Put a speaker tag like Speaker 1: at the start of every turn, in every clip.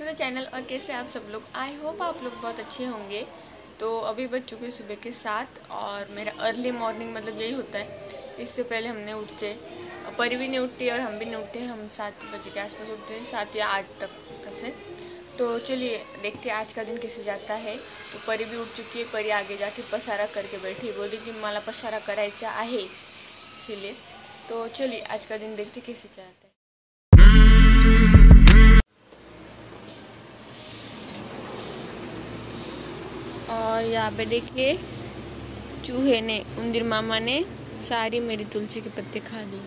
Speaker 1: The channel. और कैसे आप सब लोग, आई होप आप लोग बहुत अच्छे होंगे। तो अभी बज चुके सुबह के 7 और मेरा अर्ली मॉर्निंग मतलब यही होता है। इससे पहले हमने उठते, परी भी नहीं उठती और हम भी नहीं उठते। हम 7 बजे के आसपास उठते हैं, 7 या 8 तक ऐसे। तो चलिए देखते हैं आज का दिन कैसे जाता है। तो परी भी उठ चुकी है। परी आगे जाके पसारा करके बैठी, बोल रही कि मला पसारा करायचा आहे, इसीलिए। तो चलिए आज का दिन देखते कैसे जाता है। और यहाँ पे देखिए चूहे ने, उंदीर मामा ने सारी मेरी तुलसी के पत्ते खा ली।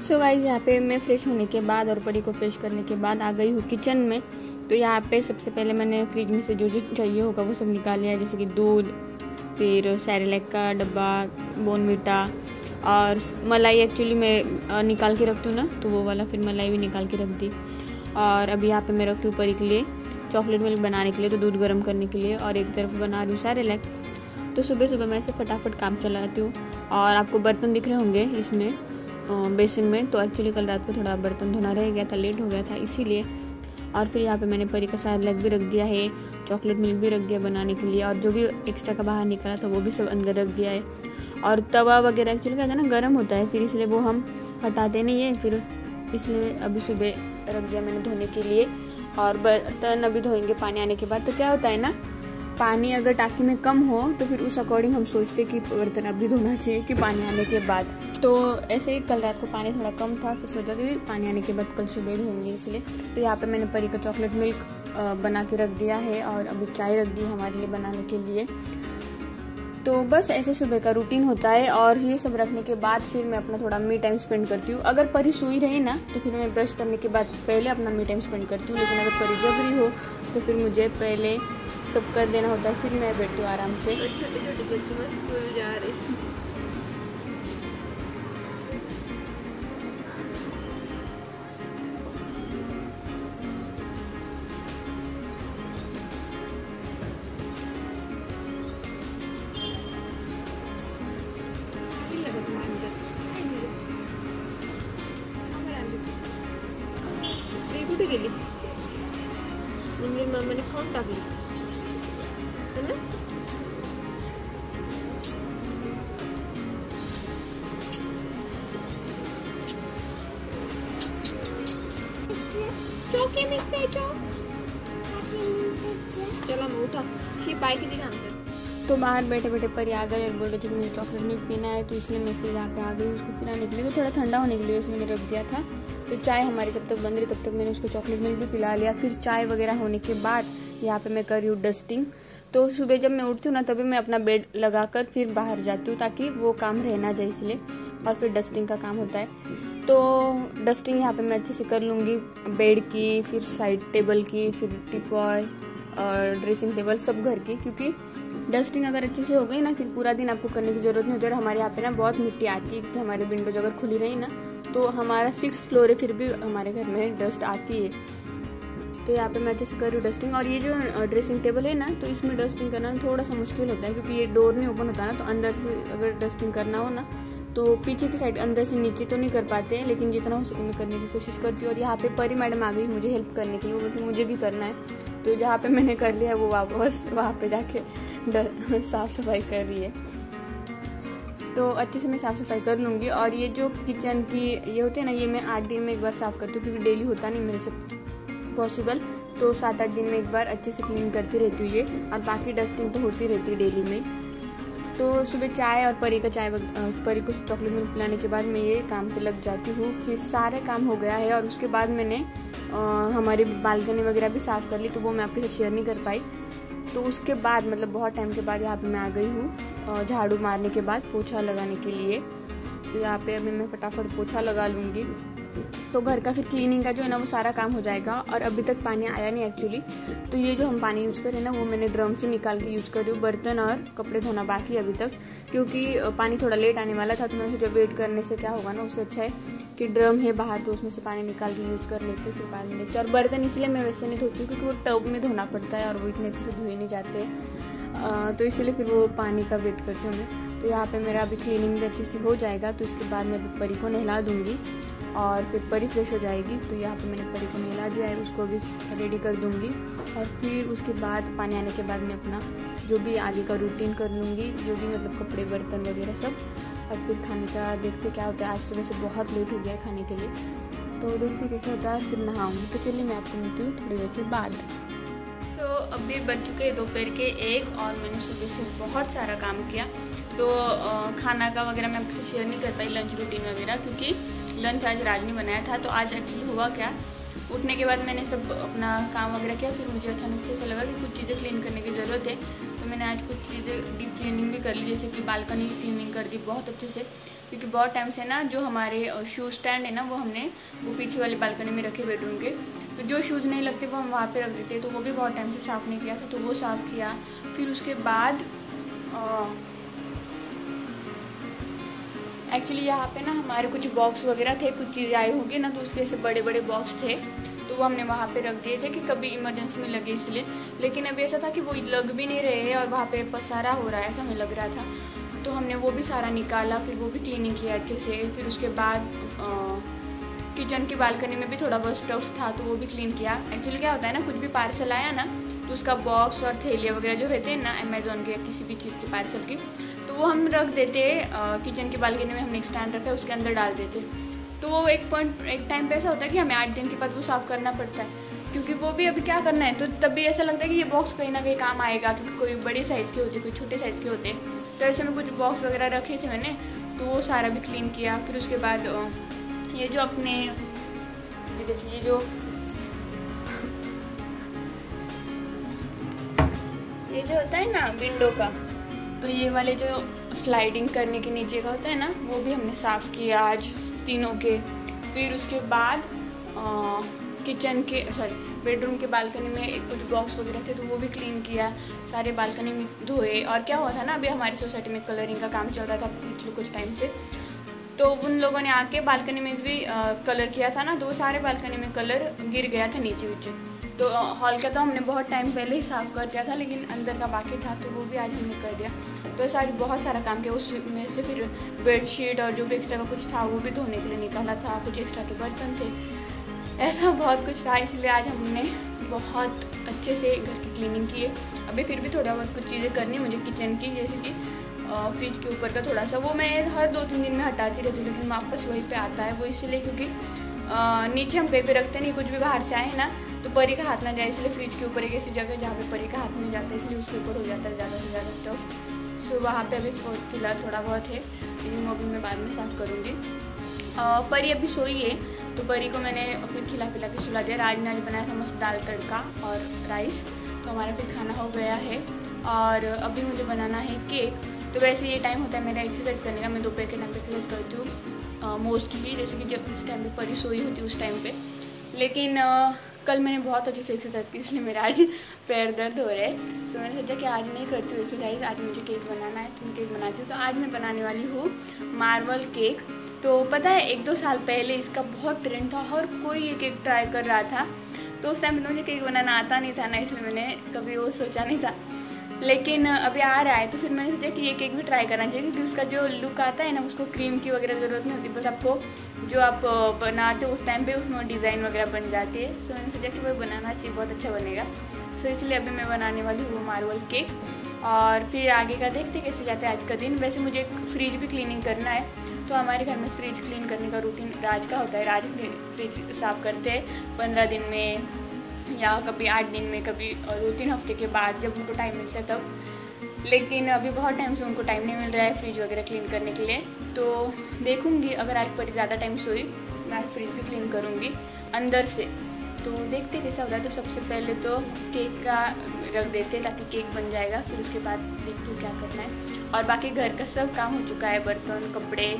Speaker 1: सो गाइस, यहाँ पे मैं फ्रेश होने के बाद और परी को फ्रेश करने के बाद आ गई हूँ किचन में। तो यहाँ पे सबसे पहले मैंने फ्रिज में से जो जो चाहिए होगा वो सब निकाल लिया, जैसे कि दूध, फिर सेरेलैक का डब्बा, बोर्नविटा और मलाई। एक्चुअली मैं निकाल के रखती हूँ ना, तो वो वाला फिर मलाई भी निकाल के रख दी। और अभी यहाँ पे मैं रखती हूँ परी के लिए चॉकलेट मिल्क बनाने के लिए, तो दूध गर्म करने के लिए, और एक तरफ बना रही हूँ सेरेलैक। तो सुबह सुबह मैं ऐसे फटाफट काम चलाती हूँ। और आपको बर्तन दिख रहे होंगे इसमें बेसिन में, तो एक्चुअली कल रात को थोड़ा बर्तन धोना रह गया था, लेट हो गया था इसीलिए। और फिर यहाँ पे मैंने परी का सेरेलैक भी रख दिया है, चॉकलेट मिल्क भी रख दिया बनाने के लिए, और जो भी एक्स्ट्रा का बाहर निकला था वो भी सब अंदर रख दिया है। और तवा वगैरह एक्चुअली क्या था ना, गर्म होता है, फिर इसलिए वो हम हटाते नहीं है, फिर इसलिए अभी सुबह रख दिया मैंने धोने के लिए। और बर्तन अभी धोएंगे पानी आने के बाद। तो क्या होता है ना, पानी अगर टाँकी में कम हो तो फिर उस अकॉर्डिंग हम सोचते कि बर्तन अभी धोना चाहिए कि पानी आने के बाद। तो ऐसे ही कल रात को पानी थोड़ा कम था, फिर सोचा कि पानी आने के बाद कल सुबह धोएंगे इसलिए। तो यहाँ पे मैंने परी का चॉकलेट मिल्क बना के रख दिया है, और अभी चाय रख दी है हमारे लिए बनाने के लिए। तो बस ऐसे सुबह का रूटीन होता है। और ये सब रखने के बाद फिर मैं अपना थोड़ा मी टाइम स्पेंड करती हूँ। अगर परी सोई रही ना तो फिर मैं ब्रश करने के बाद पहले अपना मी टाइम स्पेंड करती हूँ, लेकिन अगर परी जग रही हो तो फिर मुझे पहले सब कर देना होता है, फिर मैं बैठती हूँ आराम से। छोटे छोटे बच्चे बस स्कूल जा रहे हैं। कुठे गेली? उंदीर मामाने खाऊन टाकली है ना? चलो मैं उठा पाई की दिखा। तो बाहर बैठे बैठे परी आ गए और बोल रहे थे कि मुझे चॉकलेट मिल्क पीना है, तो इसलिए मैं फिर यहाँ पे आ गई उसको पिलाने के लिए। तो थोड़ा ठंडा होने के लिए उसमें मैंने रख दिया था। तो चाय हमारी जब तक बन रही तब तक मैंने उसको चॉकलेट मिल्क भी पिला लिया। फिर चाय वगैरह होने के बाद यहाँ पे मैं कर रही हूँ डस्टिंग। तो सुबह जब मैं उठती हूँ ना, तभी मैं अपना बेड लगाकर फिर बाहर जाती हूँ, ताकि वो काम रहना जाए इसलिए। और फिर डस्टिंग का काम होता है। तो डस्टिंग यहाँ पे मैं अच्छे से कर लूँगी, बेड की, फिर साइड टेबल की, फिर टीपॉय और ड्रेसिंग टेबल, सब घर की। क्योंकि डस्टिंग अगर अच्छे से हो गई ना, फिर पूरा दिन आपको करने की ज़रूरत नहीं होती। और हमारे यहाँ पे ना बहुत मिट्टी आती है, क्योंकि हमारे विंडोज अगर खुली रही ना, तो हमारा 6th फ्लोर है, फिर भी हमारे घर में डस्ट आती है। तो यहाँ पे मैं अच्छे से कर रही हूँ डस्टिंग। और ये जो ड्रेसिंग टेबल है ना, तो इसमें डस्टिंग करना थोड़ा सा मुश्किल होता है, क्योंकि ये डोर नहीं ओपन होता ना, तो अंदर से अगर डस्टिंग करना हो ना, तो पीछे की साइड अंदर से नीचे तो नहीं कर पाते हैं, लेकिन जितना हो सके मैं करने की कोशिश करती हूँ। और यहाँ पे परी मैडम आ गई मुझे हेल्प करने के लिए, वो बोलती मुझे भी करना है। तो जहाँ पे मैंने कर लिया है वो वापस वहाँ पे जाके साफ सफाई कर रही है। तो अच्छे से मैं साफ़ सफाई कर लूँगी। और ये जो किचन की ये होते हैं ना, ये मैं 8 दिन में एक बार साफ़ करती हूँ, क्योंकि डेली होता नहीं मेरे से पॉसिबल। तो 7-8 दिन में एक बार अच्छे से क्लीन करती रहती हूँ ये। और बाकी डस्टिंग तो होती रहती है डेली में। तो सुबह चाय और परी को चॉकलेट मिल्क पिलाने के बाद मैं ये काम पे लग जाती हूँ। फिर सारा काम हो गया है और उसके बाद मैंने हमारी बालकनी वगैरह भी साफ़ कर ली, तो वो मैं आपके साथ शेयर नहीं कर पाई। तो उसके बाद मतलब बहुत टाइम के बाद यहाँ पे मैं आ गई हूँ झाड़ू मारने के बाद पोछा लगाने के लिए। तो यहाँ पे अभी मैं फटाफट पोछा लगा लूँगी, तो घर का फिर क्लीनिंग का जो है ना वो सारा काम हो जाएगा। और अभी तक पानी आया नहीं एक्चुअली, तो ये जो हम पानी यूज़ करें ना वो मैंने ड्रम से निकाल के यूज़ कर रही हूँ। बर्तन और कपड़े धोना बाकी अभी तक, क्योंकि पानी थोड़ा लेट आने वाला था। तो मैंने सोचा वेट करने से क्या होगा ना, उससे अच्छा है कि ड्रम है बाहर तो उसमें से पानी निकाल के यूज़ कर लेते, फिर बाद में लेते। और बर्तन इसलिए मैं वैसे नहीं धोती हूँ क्योंकि वो टब में धोना पड़ता है और वो इतने अच्छे से धोए नहीं जाते, तो इसलिए फिर वो पानी का वेट करती हूँ मैं। तो यहाँ पे मेरा अभी क्लीनिंग भी अच्छे से हो जाएगा, तो इसके बाद मैं परी को नहला दूँगी और फिर परी फ्रेश हो जाएगी। तो यहाँ पे मैंने परी को नहला दिया है, उसको भी रेडी कर दूँगी। और फिर उसके बाद पानी आने के बाद मैं अपना जो भी आगे का रूटीन कर लूँगी, जो भी मतलब कपड़े बर्तन वगैरह सब। और फिर खाने का देखते क्या होता है। आज सुबह से बहुत लेट हो गया है खाने के लिए, तो देखते कैसे होता है। फिर नहाऊँगी। तो चलिए मैं आपको मिलती हूँ थोड़ी देर के बाद। सो अभी बज चुके हैं दोपहर के 1 और मैंने सुबह से बहुत सारा काम किया। तो खाना का वगैरह मैं आपसे शेयर नहीं कर पाई, लंच रूटीन वगैरह, क्योंकि लंच आज राज ने बनाया था। तो आज एक्चुअली हुआ क्या, उठने के बाद मैंने सब अपना काम वगैरह किया। फिर मुझे अचानक से ऐसा लगा कि कुछ चीज़ें क्लीन करने की ज़रूरत है, तो मैंने आज कुछ चीज़ें डीप क्लीनिंग भी कर ली। जैसे कि बालकनी क्लीनिंग कर दी बहुत अच्छे से, क्योंकि बहुत टाइम से ना जो हमारे शूज़ स्टैंड है ना वो पीछे वाली बालकनी में रखे बेडरूम के। तो जो शूज़ नहीं लगते वो हम वहाँ पे रख देते, तो वो भी बहुत टाइम से साफ़ नहीं किया था, तो वो साफ़ किया। फिर उसके बाद एक्चुअली यहाँ पे ना हमारे कुछ बॉक्स वगैरह थे, कुछ चीज़ें आई होंगी ना, तो उसके ऐसे बड़े बड़े बॉक्स थे, तो वो हमने वहाँ पे रख दिए थे कि कभी इमरजेंसी में लगे इसलिए। लेकिन अभी ऐसा था कि वो लग भी नहीं रहे और वहाँ पे पसारा हो रहा है ऐसा हमें लग रहा था, तो हमने वो भी सारा निकाला। फिर वो भी क्लीनिंग किया अच्छे से। फिर उसके बाद किचन की बालकनी में भी थोड़ा बहुत स्टफ था, तो वो भी क्लीन किया। एक्चुअली क्या होता है ना, कुछ भी पार्सल आया ना तो उसका बॉक्स और थैलियाँ वगैरह जो रहते हैं ना अमेज़ॉन के या किसी भी चीज़ के पार्सल की, तो वो हम रख देते। किचन की बालकनी में हमने एक स्टैंड रखा है, उसके अंदर डाल देते। तो वो एक टाइम पे ऐसा होता है कि हमें 8 दिन के बाद वो साफ़ करना पड़ता है, क्योंकि वो भी अभी क्या करना है। तो तब भी ऐसा लगता है कि ये बॉक्स कहीं ना कहीं काम आएगा, क्योंकि कोई बड़े साइज़ के होते, कोई छोटे साइज़ के होते। तो ऐसे में कुछ बॉक्स वगैरह रखे थे मैंने, तो वो सारा भी क्लीन किया। फिर उसके बाद ये जो अपने ये देखिए ये जो होता है ना विंडो का, तो ये वाले जो स्लाइडिंग करने के नीचे का होता है ना, वो भी हमने साफ़ किया आज तीनों के। फिर उसके बाद बेडरूम के बालकनी में कुछ बॉक्स वगैरह थे, तो वो भी क्लीन किया, सारे बालकनी में धोए। और क्या हुआ था ना, अभी हमारी सोसाइटी में कलरिंग का काम चल रहा था पिछले कुछ टाइम से, तो उन लोगों ने आके बालकनी में भी कलर किया था ना, तो सारे बालकनी में कलर गिर गया था नीचे। तो हॉल का तो हमने बहुत टाइम पहले ही साफ़ कर दिया था, लेकिन अंदर का बाकी था, तो वो भी आज हमने कर दिया। तो बहुत सारा काम किया। उसमें से फिर बेडशीट और जो भी एक्स्ट्रा का कुछ था वो भी धोने के लिए निकाला था। कुछ एक्स्ट्रा के बर्तन थे, ऐसा बहुत कुछ था, इसलिए आज हमने बहुत अच्छे से घर की क्लीनिंग की है। अभी फिर भी थोड़ा बहुत कुछ चीज़ें करनी मुझे किचन की, जैसे कि फ्रिज के ऊपर का थोड़ा सा वो मैं हर 2-3 दिन में हटाती रहती हूँ, लेकिन वापस वहीं पे आता है वो, इसलिए क्योंकि नीचे हम कहीं पे रखते नहीं, कुछ भी बाहर से आए ना तो परी का हाथ ना जाए, इसलिए फ्रिज के ऊपर एक ऐसी जगह जहाँ पे परी का हाथ नहीं जाता है, इसलिए उसके ऊपर हो जाता है ज़्यादा से ज़्यादा स्टफ। सो वहाँ पे अभी फिलहाल थोड़ा बहुत है, लेकिन वो भी मैं बाद में साफ़ करूँगी। परी अभी सोई है, तो परी को मैंने फिर खिला पिला के सुला दिया। राज ने आज बनाया था मस्त दाल तड़का और राइस, तो हमारा फिर खाना हो गया है। और अभी मुझे बनाना है केक। तो वैसे ये टाइम होता है मेरा एक्सरसाइज करने का, मैं दोपहर के टाइम पे एक्सरसाइज करती हूँ मोस्टली, जैसे कि जब उस टाइम पे परी सोई होती है उस टाइम पे। लेकिन कल मैंने बहुत अच्छे से एक्सरसाइज की, इसलिए मेरा आज पैर दर्द हो रहा है। सो मैंने सोचा कि आज नहीं करती हूँ एक्सरसाइज, आज मुझे केक बनाना है, तो मैं केक बनाती हूँ। तो आज मैं बनाने वाली हूँ मार्बल केक। तो पता है 1-2 साल पहले इसका बहुत ट्रेंड था, हर कोई ये केक ट्राई कर रहा था। तो उस टाइम पे मुझे केक बनाना आता नहीं था ना, इसलिए मैंने कभी वो सोचा नहीं था। लेकिन अभी आ रहा है तो फिर मैंने सोचा कि ये केक भी ट्राई करना चाहिए, क्योंकि उसका जो लुक आता है ना, उसको क्रीम की वगैरह ज़रूरत नहीं होती, बस आपको जो आप बनाते हो उस टाइम पे उसमें डिज़ाइन वगैरह बन जाती है। सो मैंने सोचा कि वो बनाना चाहिए, बहुत अच्छा बनेगा। सो इसलिए अभी मैं बनाने वाली हूँ मार्बल केक, और फिर आगे का देखते कैसे जाता है आज का दिन। वैसे मुझे फ्रिज भी क्लीनिंग करना है, तो हमारे घर में फ्रिज क्लीन करने का रूटीन राज का होता है। राज फ्रिज साफ़ करते हैं 15 दिन में, या कभी 8 दिन में, कभी 2-3 हफ्ते के बाद जब उनको टाइम मिलता है तब। लेकिन अभी बहुत टाइम से उनको टाइम नहीं मिल रहा है फ्रिज वगैरह क्लीन करने के लिए। तो देखूँगी, अगर आज पर ज़्यादा टाइम सोई मैं आज फ्रिज भी क्लीन करूँगी अंदर से। तो देखते कैसा होता है। तो सबसे पहले तो केक का रख देते हैं ताकि केक बन जाएगा, फिर उसके बाद देखती हूँ क्या करना है। और बाकी घर का सब काम हो चुका है, बर्तन, कपड़े,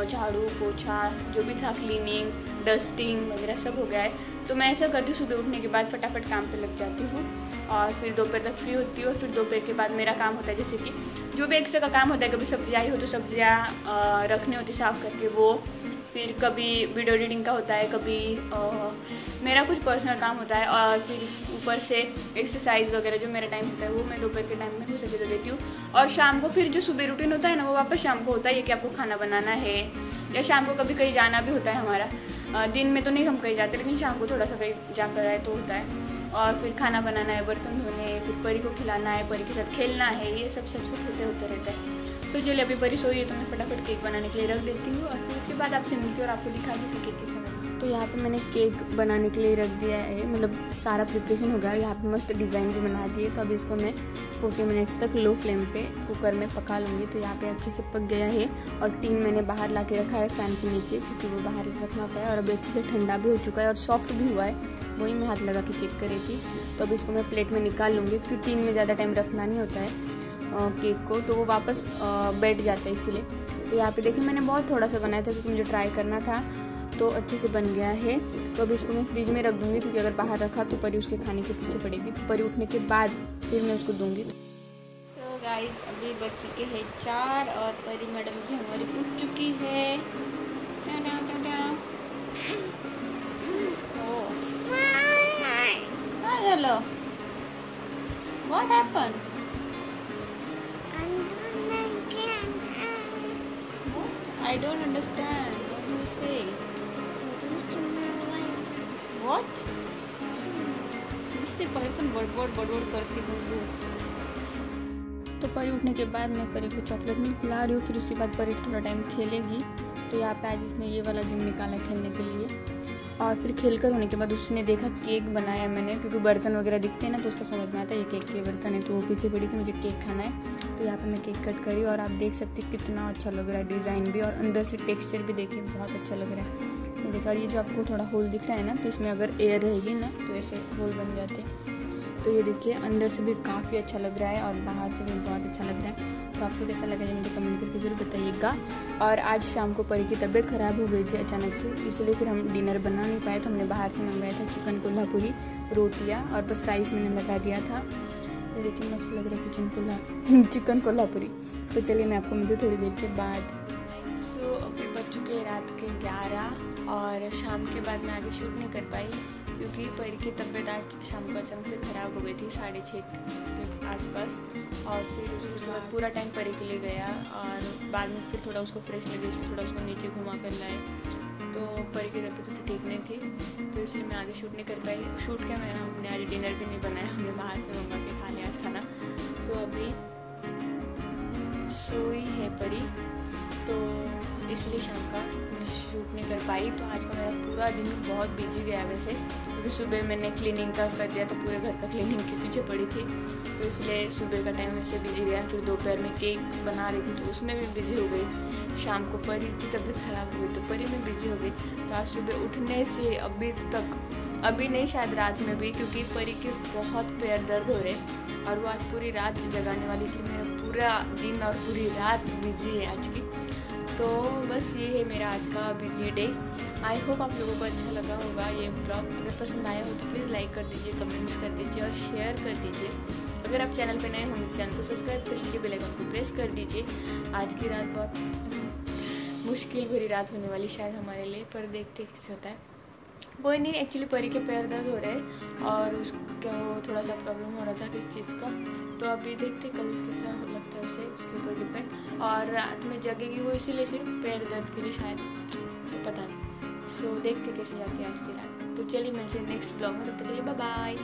Speaker 1: झाड़ू पोछा जो भी था, क्लीनिंग, डस्टिंग वगैरह सब हो गया है। तो मैं ऐसा करती हूँ, सुबह उठने के बाद फटाफट काम पे लग जाती हूँ, और फिर दोपहर तक फ्री होती हूँ। और फिर दोपहर के बाद मेरा काम होता है, जैसे कि जो भी एक्स्ट्रा का काम होता है, कभी सब्जियाँ आई हो तो सब्जियाँ रखनी होती साफ़ करके वो, फिर कभी वीडियो एडिटिंग का होता है, कभी मेरा कुछ पर्सनल काम होता है, और फिर ऊपर से एक्सरसाइज वगैरह जो मेरा टाइम होता है वो मैं दोपहर के टाइम में हो सके तो देती हूँ। और शाम को फिर जो सुबह रूटीन होता है ना, वो वापस शाम को होता है, ये कि आपको खाना बनाना है, या शाम को कभी कहीं जाना भी होता है हमारा। दिन में तो नहीं हम कहीं जाते, लेकिन शाम को थोड़ा सा कहीं जाकर आए तो होता है। और फिर खाना बनाना है, बर्तन धोने, फिर परी को खिलाना है, परी के साथ खेलना है, ये सब होते रहता है। सो चलिए अभी परी सोई है तो मैं फटाफट केक बनाने के लिए रख देती हूँ, और फिर उसके बाद आपसे मिलती हूँ और आपको दिखा दूँ कि केक कैसे बना। तो यहाँ पे मैंने केक बनाने के लिए रख दिया है, मतलब सारा प्रिपरेशन हो गया। यहाँ पे मस्त डिज़ाइन भी बना दिए। तो अभी इसको मैं 40 मिनट्स तक लो फ्लेम पे कुकर में पका लूँगी। तो यहाँ पे अच्छे से पक गया है, और टीन मैंने बाहर ला के रखा है फ़ैन के नीचे, क्योंकि वो बाहर रखना होता है। और अभी अच्छे से ठंडा भी हो चुका है और सॉफ्ट भी हुआ है, वही मैं हाथ लगा के चेक कर रही थी। तो अभी इसको मैं प्लेट में निकाल लूँगी, क्योंकि टीन में ज़्यादा टाइम रखना नहीं होता है केक को, तो वो वापस बैठ जाता है इसीलिए। तो यहाँ पे देखिए मैंने बहुत थोड़ा सा बनाया था, क्योंकि मुझे ट्राई करना था, तो अच्छे से बन गया है। तो अभी इसको मैं फ्रिज में रख दूँगी, क्योंकि अगर बाहर रखा तो परी उसके खाने के पीछे पड़ेगी। तो परी उठने के बाद फिर मैं उसको दूँगी। सो गाइज अभी बज चुके हैं 4, और परी मैडम जी हमारी उठ चुकी है। Hello, what happened? I don't understand. What do you say? What? नुसते कोई पण बडबड करती गुड्डू। तो परी उठने के बाद मैं परी को चॉकलेट मिल्क पिला रही हूँ, फिर उसके बाद परी थोड़ा टाइम खेलेगी। तो यहाँ पे आज इसने ये वाला गेम निकाला खेलने के लिए, और फिर खेल कर होने के बाद उसने देखा केक बनाया मैंने, क्योंकि बर्तन वगैरह दिखते हैं ना, तो उसका समझ में आता है ये केक के बर्तन है। तो वो पीछे पड़ी थी, मुझे केक खाना है। तो यहाँ पे मैं केक कट करी, और आप देख सकते हैं कितना अच्छा लग रहा है डिज़ाइन भी, और अंदर से टेक्सचर भी देखिए बहुत अच्छा लग रहा है। ये देखा, और ये जो आपको थोड़ा होल दिख रहा है ना, तो इसमें अगर एयर रहेगी ना तो ऐसे होल बन जाते हैं। तो ये देखिए अंदर से भी काफ़ी अच्छा लग रहा है, और बाहर से भी बहुत अच्छा लग रहा है। तो आपको कैसा लगा ये मुझे कमेंट करके ज़रूर बताइएगा। और आज शाम को परी की तबीयत ख़राब हो गई थी अचानक से, इसलिए फिर हम डिनर बना नहीं पाए। तो हमने बाहर से मंगाया था चिकन कोल्हापुरी, रोटियाँ, और बस राइस मैंने लगा दिया था। तो देखिए मस्त लग रहा है चिकन कोल्हापुरी। तो चलिए मैं आपको मिलती थोड़ी देर के बाद। सो अभी बज चुके रात के 11, और शाम के बाद मैं आगे शूट नहीं कर पाई, क्योंकि परी की तबीयत आज शाम को अचानक से ख़राब हो गई थी 6:30 के आसपास। और फिर उसके बाद पूरा टाइम परी के लिए गया, और बाद में फिर थोड़ा उसको फ्रेश लगे, इसलिए थोड़ा उसको नीचे घुमा कर लाए। तो परी की तबीयत तो ठीक नहीं थी, तो इसलिए मैं आगे शूट नहीं कर पाई। शूट क्या, हमने आज डिनर भी नहीं बनाया, हमने बाहर से मंगा के खा लिया आज खाना। सो अभी सोई है परी, तो इसलिए शाम का मैं शूट नहीं कर पाई। तो आज का मेरा पूरा दिन बहुत बिजी गया वैसे, क्योंकि सुबह मैंने क्लीनिंग का कर दिया था, पूरे घर का क्लीनिंग के पीछे पड़ी थी, तो इसलिए सुबह का टाइम वैसे बिजी गया। फिर दोपहर में केक बना रही थी, तो उसमें भी बिजी हो गई। शाम को परी की तबीयत ख़राब हो गई, तो परी में बिजी हो गई। तो आज सुबह उठने से अभी तक, अभी नहीं शायद रात में भी, क्योंकि परी के बहुत पैर दर्द हो रहे, और वो आज पूरी रात जगाने वाली, इसलिए मेरा पूरा दिन और पूरी रात बिजी है आज की। तो बस ये है मेरा आज का बिजी डे। आई होप आप लोगों को अच्छा लगा होगा ये ब्लॉग। अगर पसंद आया हो तो प्लीज़ लाइक कर दीजिए, कमेंट्स कर दीजिए, और शेयर कर दीजिए। अगर आप चैनल पर नए होंगे चैनल को सब्सक्राइब कर लीजिए, बेल आइकन को प्रेस कर दीजिए। आज की रात बहुत मुश्किल भरी रात होने वाली शायद हमारे लिए, पर देखते कैसे होता है। कोई नहीं, एक्चुअली परी के पैर दर्द हो रहे हैं, और उसको थोड़ा सा प्रॉब्लम हो रहा था किस चीज़ का, तो अभी देखते कल कैसा लगता है उसे, उसके ऊपर डिपेंड। और रात में जगेगी वो इसीलिए सिर्फ पैर दर्द के लिए शायद, तो पता नहीं। सो देखते कैसे जाती है आज की रात। तो चलिए मिलते हैं नेक्स्ट ब्लॉग में, तब तक के लिए बाय बाय।